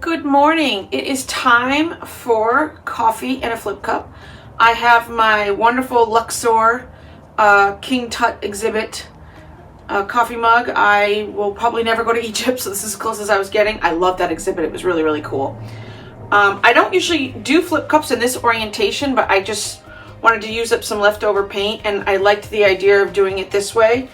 Good morning. It is time for coffee in a flip cup. I have my wonderful Luxor King Tut exhibit coffee mug. I will probably never go to Egypt, so this is as close as I was getting. I love that exhibit. It was really, really cool. I don't usually do flip cups in this orientation, but I just wanted to use up some leftover paint, and I liked the idea of doing it this way.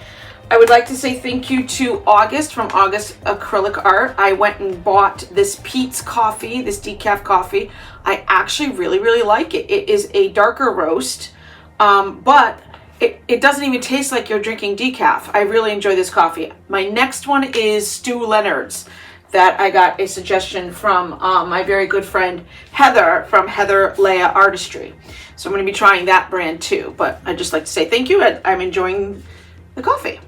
I would like to say thank you to August from August Acrylic Art. I went and bought this Pete's coffee, this decaf coffee. I actually really, really like it. It is a darker roast, but it doesn't even taste like you're drinking decaf. I really enjoy this coffee. My next one is Stu Leonard's, that I got a suggestion from my very good friend Heather from Heather Leia Artistry. So I'm going to be trying that brand too, but I'd just like to say thank you, and I'm enjoying the coffee.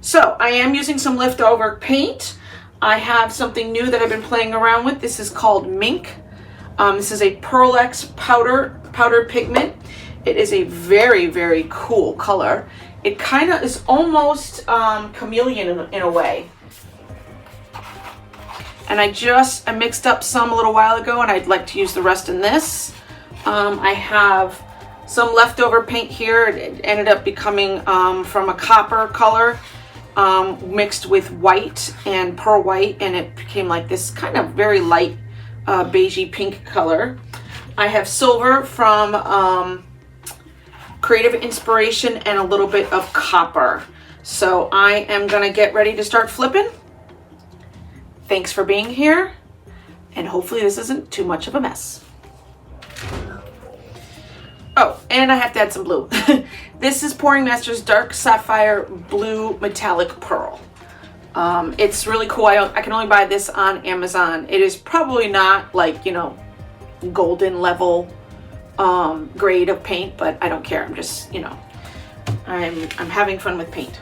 So I am using some leftover paint. I have something new that I've been playing around with. This is called Mink. This is a Pearl-X powder pigment. It is a very, very cool color. It kind of is almost chameleon in a way. And I mixed up some a little while ago, and I'd like to use the rest in this. I have some leftover paint here. It ended up becoming from a copper color mixed with white and pearl white, and it became like this kind of very light beigey pink color. I have silver from Creative Inspiration and a little bit of copper. So I am gonna get ready to start flipping. Thanks for being here, and hopefully this isn't too much of a mess. Oh, and I have to add some blue. This is Pouring Master's Dark Sapphire Blue Metallic Pearl. It's really cool. I can only buy this on Amazon. It is probably not like, you know, golden level grade of paint, but I don't care. I'm just, you know, I'm having fun with paint.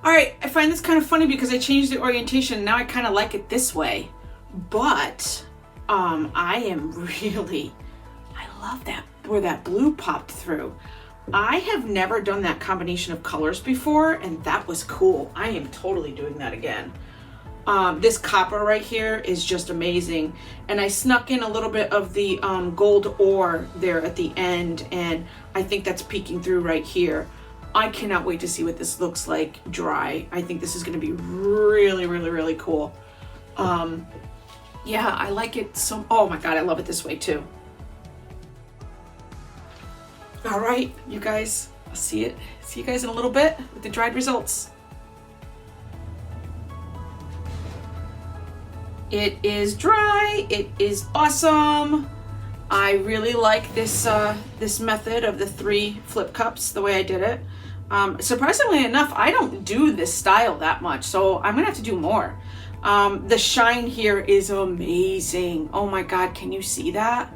All right, I find this kind of funny because I changed the orientation. Now I kind of like it this way, but I love that where that blue popped through. I have never done that combination of colors before, and that was cool. I am totally doing that again. This copper right here is just amazing, and I snuck in a little bit of the gold ore there at the end, and I think that's peeking through right here. I cannot wait to see what this looks like dry. I think this is going to be really, really, really cool. Yeah, I like it so. Oh my god, I love it this way too. All right, you guys, I'll see you guys in a little bit with the dried results. It is dry. It is awesome. I really like this this method of the 3 flip cups, the way I did it. Surprisingly enough, I don't do this style that much, so I'm gonna have to do more. The shine here is amazing. Oh my god, can you see that?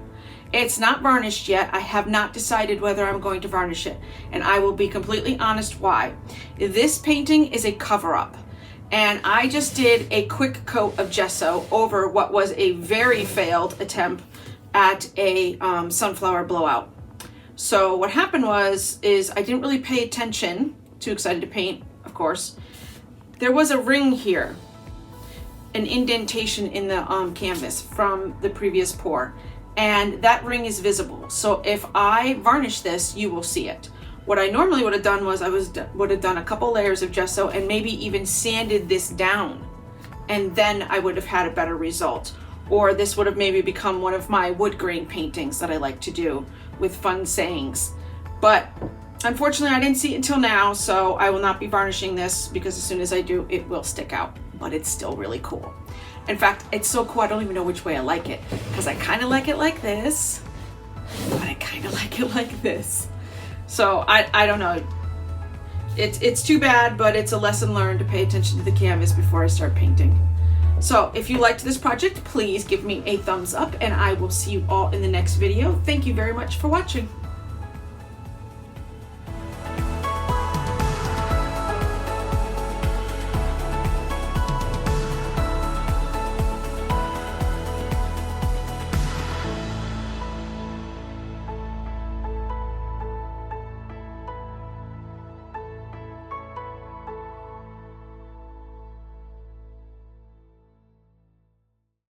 It's not varnished yet. I have not decided whether I'm going to varnish it, and I will be completely honest why. This painting is a cover-up, and I just did a quick coat of gesso over what was a very failed attempt at a sunflower blowout. So what happened is I didn't really pay attention, too excited to paint, of course. There was a ring here, an indentation in the canvas from the previous pour, and that ring is visible. So if I varnish this, you will see it. What I normally would have done was would have done a couple layers of gesso and maybe even sanded this down, and then I would have had a better result. Or this would have maybe become one of my wood grain paintings that I like to do with fun sayings. But unfortunately, I didn't see it until now, so I will not be varnishing this because as soon as I do, it will stick out. But it's still really cool. In fact, it's so cool, I don't even know which way I like it, because I kind of like it like this, but I kind of like it like this. So I don't know. It's too bad, but it's a lesson learned to pay attention to the canvas before I start painting. So if you liked this project, please give me a thumbs up, and I will see you all in the next video. Thank you very much for watching.